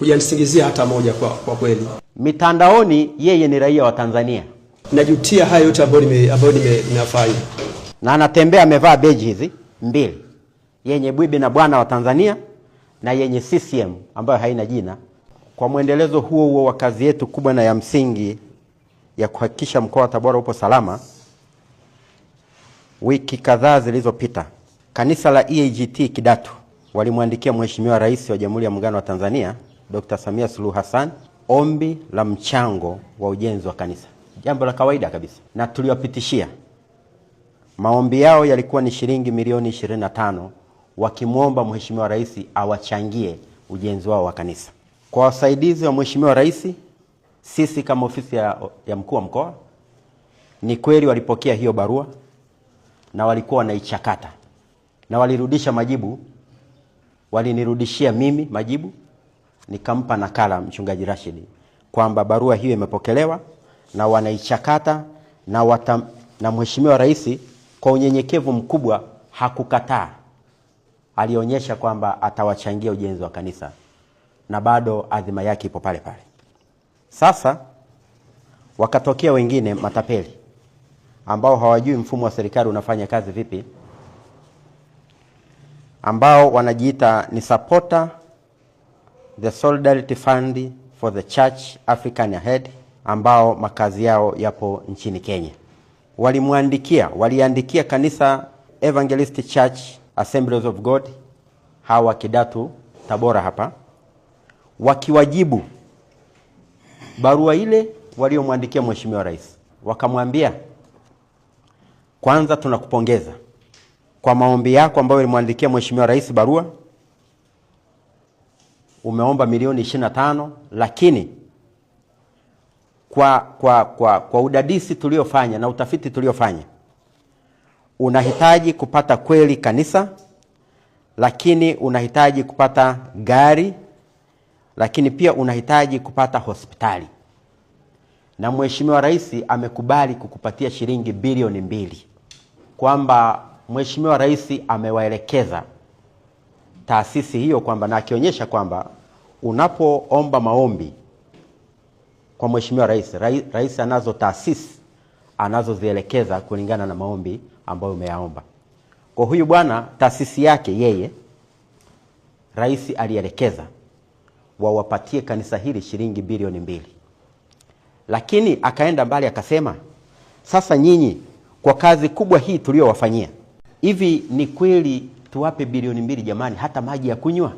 hujanisingizia hata moja kwa kweli. Mitandaoni yeye ni raia wa Tanzania. Najutia hayo yote ambayo nimeyafanya. Na anatembea amevaa beji hizi mbili, yenye Bibi na Bwana wa Tanzania na yenye CCM ambayo haina jina. Kwa mwendelezo huo wa kazi yetu kubwa na ya msingi ya kuhakikisha mkoa wa Tabora upo salama, wiki kadhaa zilizopita kanisa la EAGT Kidatu walimwandikia Mheshimiwa Rais wa Jamhuri ya Muungano wa Tanzania Dr. Samia Suluhu Hassan ombi la mchango wa ujenzi wa kanisa. Jambo la kawaida kabisa. Na tuliwapitishia. Maombi yao yalikuwa ni shilingi milioni 25, wakimwomba Mheshimiwa Rais awachangie ujenzi wao wa kanisa. Kwa wasaidizi wa Mheshimiwa Rais, sisi kama ofisi ya mkuu wa mkoa, ni kweli walipokea hiyo barua na walikuwa wanaichakata na walirudisha majibu. Walinirudishia mimi majibu, nikampa nakala Mchungaji Rashid kwamba barua hiyo imepokelewa na wanaichakata na Mheshimiwa Rais kwa unyenyekevu mkubwa hakukataa. Alionyesha kwamba atawachangia ujenzi wa kanisa na bado adhima yake ipo pale pale. Sasa wakatokea wengine matapeli ambao hawajui mfumo wa serikali unafanya kazi vipi, ambao wanajiita ni supporter the Solidarity Fund for the Church African Ahead, ambao makazi yao yapo nchini Kenya. Waliandikia kanisa Evangelist Church Assemblies of God hawa Kidatu Tabora hapa, wakiwajibu barua ile waliomwandikia Mheshimiwa Rais. Wakamwambia, kwanza tunakupongeza kwa maombi yako ambayo ulimwandikia Mheshimiwa Rais barua. Umeomba milioni 25, lakini kwa udadisi tuliofanya na utafiti tuliofanya, unahitaji kupata kweli kanisa, lakini unahitaji kupata gari, lakini pia unahitaji kupata hospitali. Na Mheshimiwa Rais amekubali kukupatia shilingi bilioni 2, kwamba Mheshimiwa Rais amewaelekeza taasisi hiyo kwamba, na akionyesha kwamba unapoomba maombi kwa Mheshimiwa Rais anazo taasisi anazozielekeza kulingana na maombi ambayo umeyaomba. Kwa huyu bwana, taasisi yake yeye Rais alielekeza wawapatie kanisa hili shilingi bilioni 2. Lakini akaenda mbali akasema, sasa nyinyi kwa kazi kubwa hii tuliyowafanyia, hivi ni kweli tuwape bilioni 2 jamani, hata maji ya kunywa?